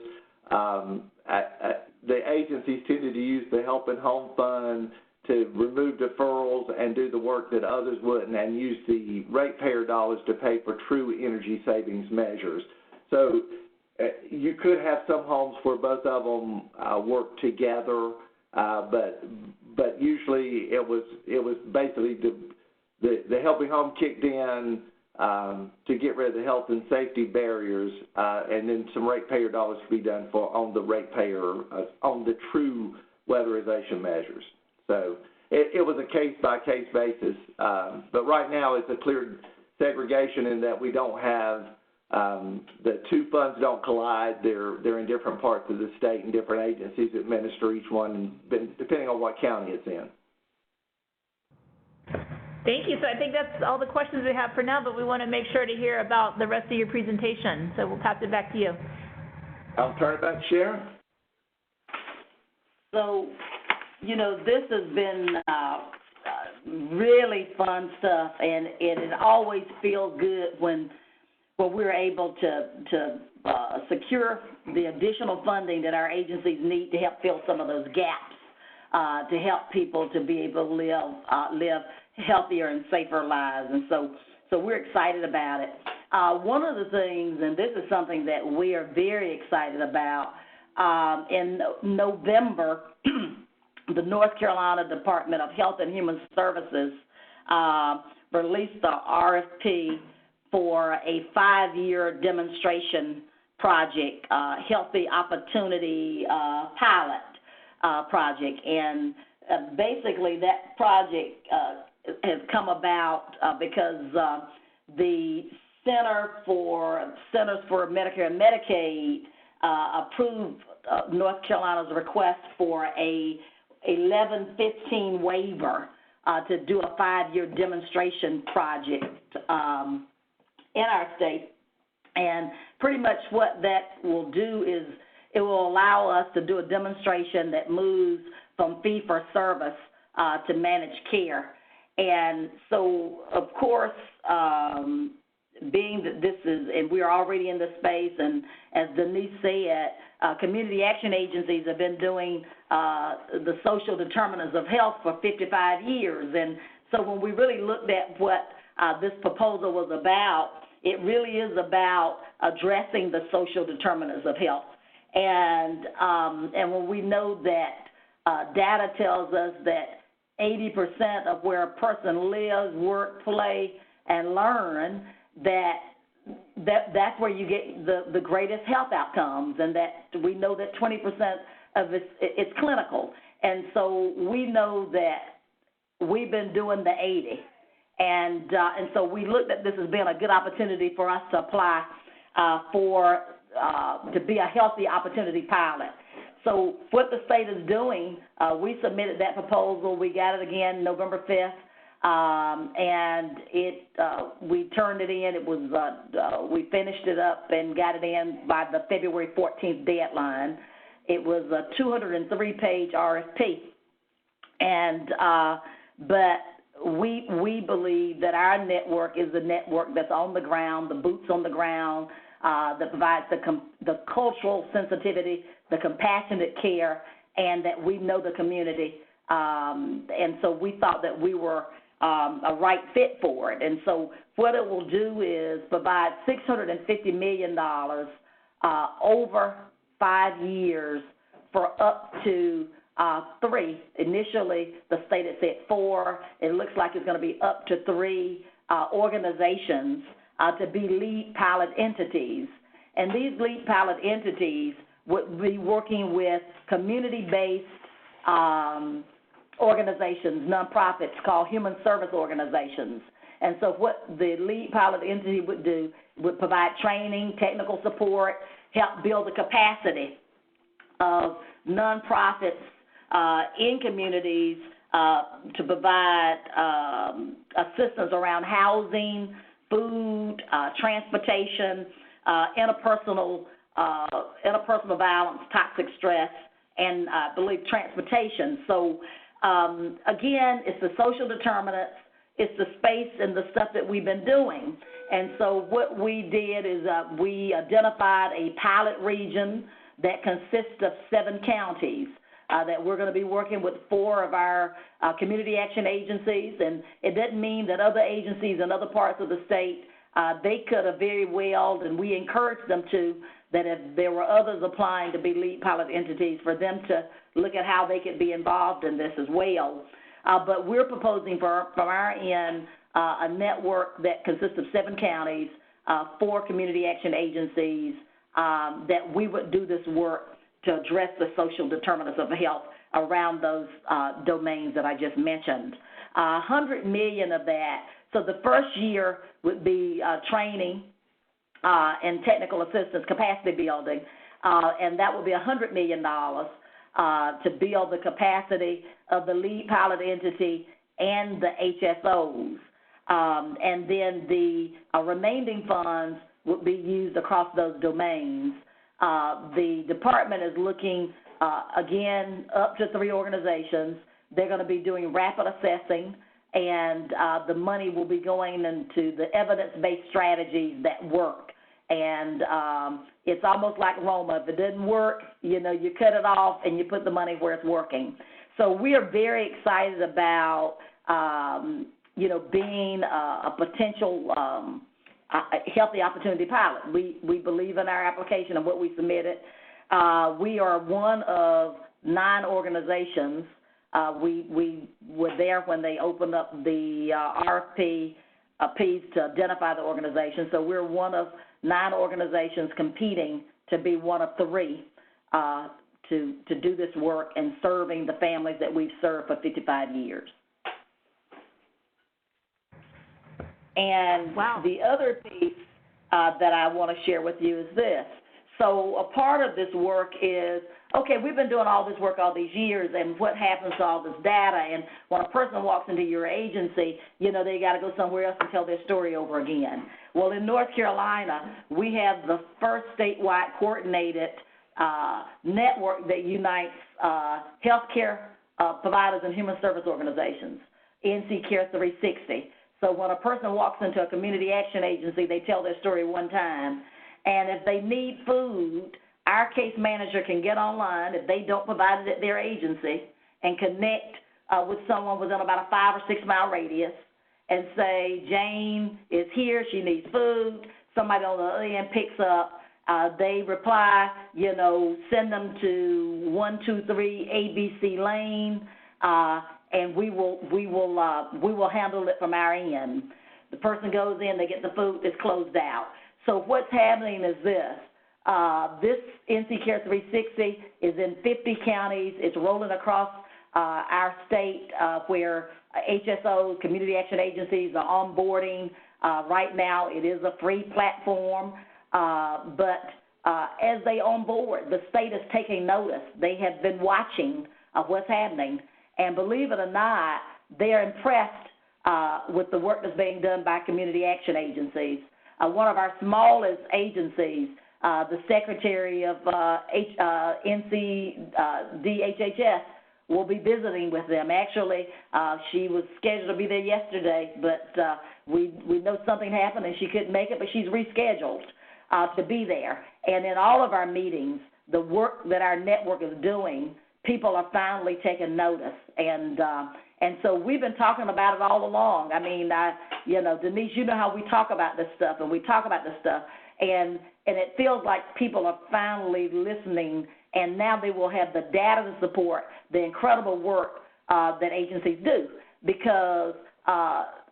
The agencies tended to use the Helping Home Fund to remove deferrals and do the work that others wouldn't, and use the ratepayer dollars to pay for true energy savings measures. So you could have some homes where both of them work together, but usually it was basically the Helping Home kicked in to get rid of the health and safety barriers, and then some ratepayer dollars to be done on the true weatherization measures. So it was a case-by-case basis, but right now it's a clear segregation in that we don't have the two funds don't collide. They're in different parts of the state, and different agencies administer each one, depending on what county it's in. Thank you. So I think that's all the questions we have for now, but we want to make sure to hear about the rest of your presentation. So we'll pass it back to you. I'll turn it back to Sharon. So, this has been really fun stuff, and it always feels good when we're able to secure the additional funding that our agencies need to help fill some of those gaps, to help people to be able to live healthier and safer lives. And so we're excited about it. One of the things, and this is something that we are very excited about, in November, the North Carolina Department of Health and Human Services released the RFP for a 5-year demonstration project, Healthy Opportunity Pilot Project. And basically that project has come about because the Centers for Medicare and Medicaid approved North Carolina's request for a 1115 waiver to do a 5-year demonstration project in our state. And pretty much what that will do is it will allow us to do a demonstration that moves from fee-for-service to managed care. And so, of course, being that this is, and we're already in the space, and as Denise said, community action agencies have been doing the social determinants of health for 55 years. And so when we really looked at what this proposal was about, it really is about addressing the social determinants of health. And when we know that data tells us that 80% of where a person lives, work, play, and learn, that's where you get the greatest health outcomes, and that we know that 20% of it's clinical. And so we know that we've been doing the 80. And so we looked at this as being a good opportunity for us to apply to be a healthy opportunity pilot. So what the state is doing, we submitted that proposal. We got it again November 5th, and we turned it in. It was we finished it up and got it in by the February 14th deadline. It was a 203-page RFP, and but we believe that our network is the network that's on the ground, the boots on the ground, that provides the cultural sensitivity, the compassionate care, and that we know the community. And so we thought that we were a right fit for it. And so what it will do is provide $650 million over 5 years for up to 3. Initially, the state had said 4. It looks like it's going to be up to 3 organizations to be lead pilot entities. And these lead pilot entities would be working with community-based organizations, nonprofits called human service organizations. And so what the lead pilot entity would do would provide training, technical support, help build the capacity of nonprofits in communities to provide assistance around housing, food, transportation, interpersonal violence, toxic stress, and I believe transportation. So again, it's the social determinants, it's the space and the stuff that we've been doing. And so what we did is we identified a pilot region that consists of 7 counties. that we're going to be working with 4 of our community action agencies, and it doesn't mean that other agencies in other parts of the state, they could have very well, and we encourage them to, that if there were others applying to be lead pilot entities, for them to look at how they could be involved in this as well. But we're proposing from our end a network that consists of 7 counties, 4 community action agencies, that we would do this work to address the social determinants of health around those domains that I just mentioned. $100 million of that. So the first year would be training and technical assistance, capacity building, and that would be $100 million to build the capacity of the lead pilot entity and the HSOs. And then the remaining funds would be used across those domains. The department is looking, again, up to 3 organizations. They're going to be doing rapid assessing, and the money will be going into the evidence-based strategies that work. And it's almost like Roma. If it didn't work, you cut it off and you put the money where it's working. So we are very excited about, being a potential healthy opportunity pilot. We believe in our application and what we submitted. We are one of 9 organizations. We were there when they opened up the RFPs to identify the organization. So we're one of 9 organizations competing to be one of 3 to do this work and serving the families that we've served for 55 years. And wow. The other piece that I want to share with you is this. So a part of this work is, okay, we've been doing all this work all these years, and what happens to all this data? And when a person walks into your agency, they got to go somewhere else and tell their story over again. Well, in North Carolina, we have the first statewide coordinated network that unites healthcare providers and human service organizations, NC Care 360. So when a person walks into a community action agency, they tell their story one time. And if they need food, our case manager can get online, if they don't provide it at their agency, and connect with someone within about a 5 or 6 mile radius and say, Jane is here, she needs food. Somebody on the other end picks up. They reply, send them to 123 ABC Lane, and we will handle it from our end. The person goes in, they get the food, it's closed out. So what's happening is this. This NC Care 360 is in 50 counties. It's rolling across our state where HSOs, community action agencies, are onboarding. Right now it is a free platform, but as they onboard, the state is taking notice. They have been watching what's happening, and believe it or not, they're impressed with the work that's being done by community action agencies. One of our smallest agencies, the secretary of NCDHHS, will be visiting with them. Actually, she was scheduled to be there yesterday, but we know something happened and she couldn't make it, but she's rescheduled to be there. And in all of our meetings, the work that our network is doing, people are finally taking notice. And so we've been talking about it all along. I mean, Denise, you know how we talk about this stuff, and we talk about this stuff, and it feels like people are finally listening, and now they will have the data to support the incredible work that agencies do, because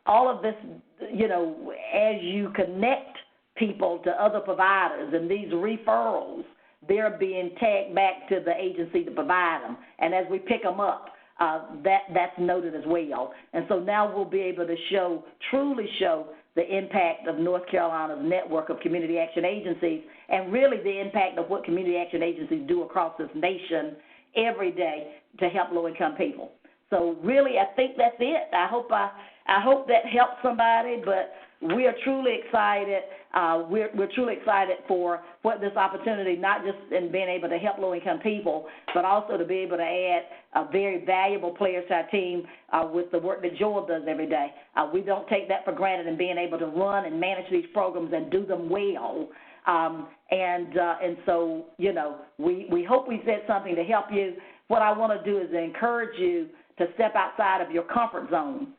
all of this, as you connect people to other providers and these referrals, they're being tagged back to the agency to provide them, and as we pick them up, that's noted as well. And so now we'll be able to truly show the impact of North Carolina's network of community action agencies, and really the impact of what community action agencies do across this nation every day to help low-income people. So really, I think that's it. I hope that helps somebody, but we are truly excited. We're truly excited for what this opportunity, not just in being able to help low-income people, but also to be able to add very valuable players to our team with the work that Joel does every day. We don't take that for granted in being able to run and manage these programs and do them well. And so, we hope we said something to help you. what I want to do is encourage you to step outside of your comfort zone.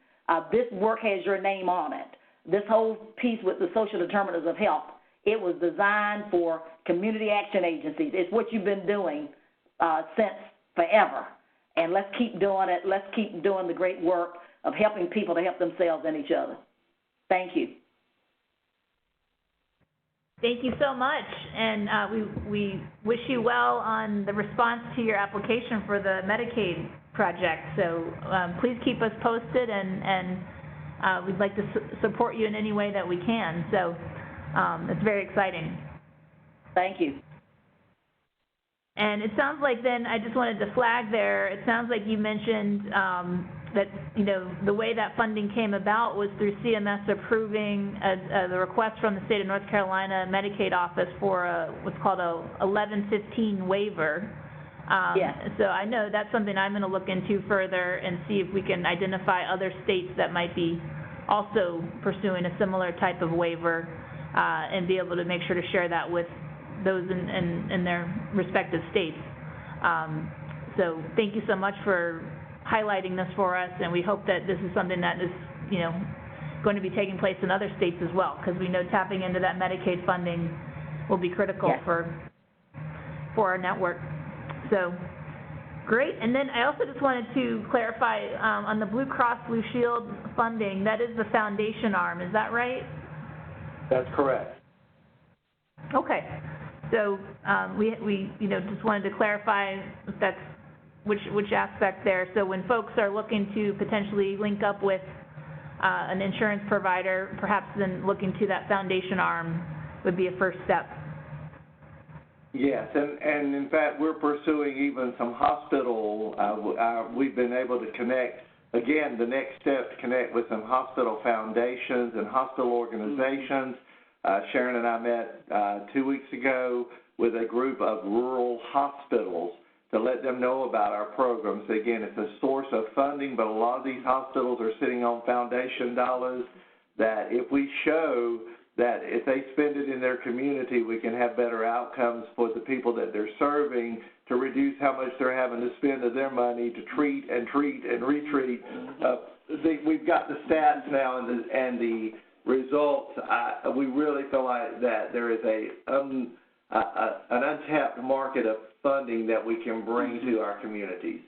This work has your name on it. This whole piece with the social determinants of health, it was designed for community action agencies. It's what you've been doing since forever. And let's keep doing it. Let's keep doing the great work of helping people to help themselves and each other. Thank you. Thank you so much, and we wish you well on the response to your application for the Medicaid project. So please keep us posted, and we'd like to support you in any way that we can. So it's very exciting. Thank you. And it sounds like then, I just wanted to flag there, it sounds like you mentioned that, the way that funding came about was through CMS approving the request from the state of North Carolina Medicaid office for what's called a 1115 waiver. Yes. So I know that's something I'm going to look into further and see if we can identify other states that might be also pursuing a similar type of waiver and be able to make sure to share that with those in their respective states. So thank you so much for highlighting this for us, and we hope that this is something that is, going to be taking place in other states as well, because we know tapping into that Medicaid funding will be critical yes. for our network. So great. And then I also just wanted to clarify on the Blue Cross Blue Shield funding, that is the foundation arm, is that right? That's correct. Okay. So we just wanted to clarify if that's which aspect there. So when folks are looking to potentially link up with an insurance provider, perhaps then looking to that foundation arm would be a first step. Yes, and in fact, we're pursuing even some hospital, we've been able to connect, again, the next step to connect with some hospital foundations and hospital organizations. Sharon and I met 2 weeks ago with a group of rural hospitals to let them know about our programs. Again, it's a source of funding, but a lot of these hospitals are sitting on foundation dollars that if we show that if they spend it in their community, we can have better outcomes for the people that they're serving to reduce how much they're having to spend of their money to treat and retreat. We've got the stats now and the results. We really feel like that there is an untapped market of funding that we can bring to our communities.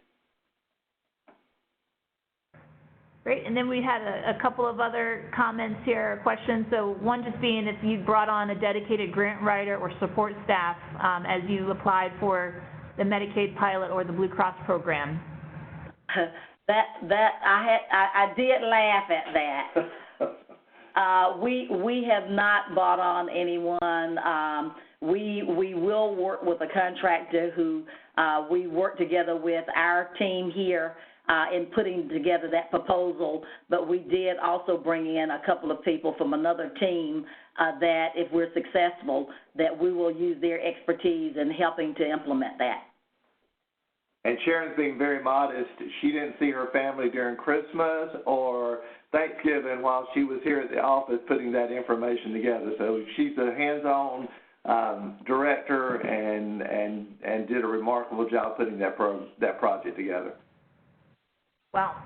Great, and then we had a couple of other comments here, questions. So one just being if you brought on a dedicated grant writer or support staff as you applied for the Medicaid pilot or the Blue Cross program. I did laugh at that. We have not brought on anyone. We will work with a contractor who we work together with our team here in putting together that proposal, but we did also bring in a couple of people from another team that if we're successful, that we will use their expertise in helping to implement that. And Sharon's being very modest. She didn't see her family during Christmas or Thanksgiving while she was here at the office putting that information together. So she's a hands-on director and did a remarkable job putting that project together. Wow.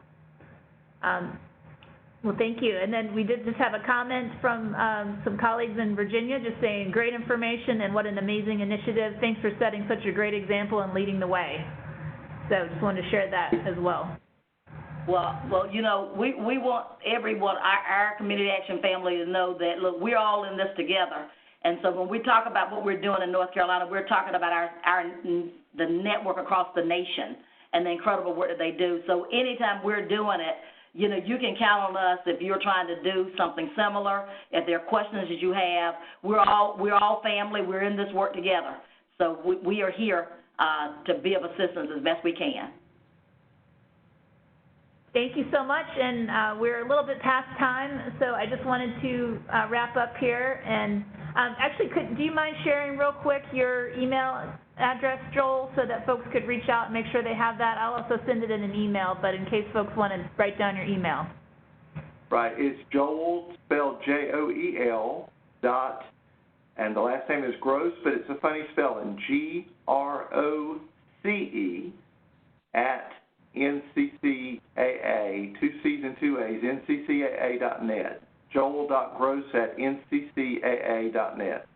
Well, thank you. And then we did just have a comment from some colleagues in Virginia just saying great information and what an amazing initiative. Thanks for setting such a great example and leading the way. So just wanted to share that as well. Well, you know, we want everyone, our community action family to know that, look, we're all in this together. And so when we talk about what we're doing in North Carolina, we're talking about the network across the nation and the incredible work that they do. So anytime we're doing it, you know, you can count on us if you're trying to do something similar. If there are questions that you have, we're all family. We're in this work together. So we are here to be of assistance as best we can. Thank you so much, and we're a little bit past time, so I just wanted to wrap up here. And actually, do you mind sharing real quick your email address, Joel, so that folks could reach out and make sure they have that? I'll also send it in an email, but in case folks want to write down your email. Right, it's Joel, spelled Joel, and the last name is Groce, but it's a funny spelling, Groce, at NCCAA, 2 C's and 2 A's, nccaa.net. Joel.groce at nccaa.net.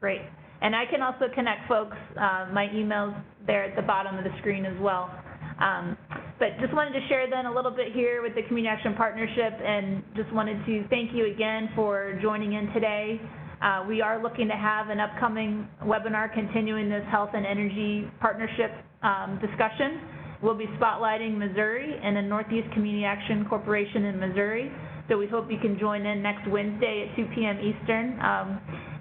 Great. And I can also connect folks. My email's there at the bottom of the screen as well. But just wanted to share then a little bit here with the Community Action Partnership, and just wanted to thank you again for joining in today. We are looking to have an upcoming webinar continuing this health and energy partnership discussion. We'll be spotlighting Missouri and the Northeast Community Action Corporation in Missouri. So we hope you can join in next Wednesday at 2 p.m. Eastern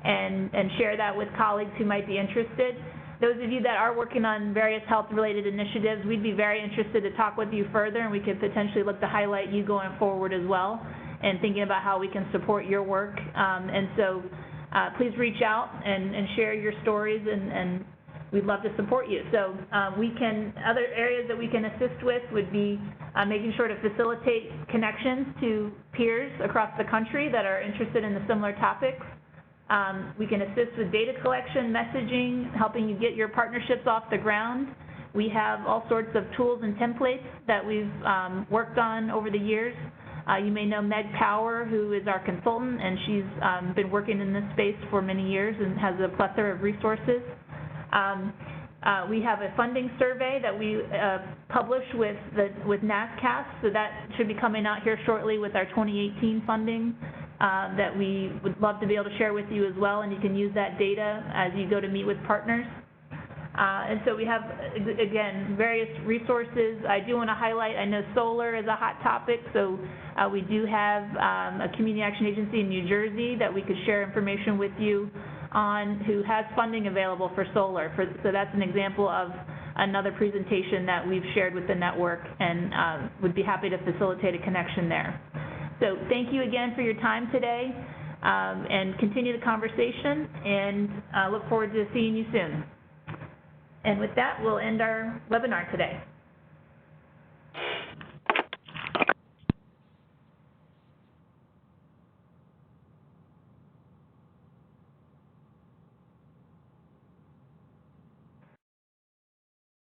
and share that with colleagues who might be interested. Those of you that are working on various health-related initiatives, we'd be very interested to talk with you further, and we could potentially look to highlight you going forward as well, and thinking about how we can support your work. And so please reach out and share your stories, and we'd love to support you. So other areas that we can assist with would be making sure to facilitate connections to peers across the country that are interested in the similar topics. We can assist with data collection, messaging, helping you get your partnerships off the ground. We have all sorts of tools and templates that we've worked on over the years. You may know Meg Power, who is our consultant, and she's been working in this space for many years and has a plethora of resources. We have a funding survey that we publish with NASCAS, so that should be coming out here shortly with our 2018 funding that we would love to be able to share with you as well, and you can use that data as you go to meet with partners. And so we have, again, various resources. I do want to highlight, I know solar is a hot topic, so we do have a community action agency in New Jersey that we could share information with you on, who has funding available for solar. So that's an example of another presentation that we've shared with the network, and would be happy to facilitate a connection there. So thank you again for your time today, and continue the conversation, and look forward to seeing you soon. And with that, we'll end our webinar today.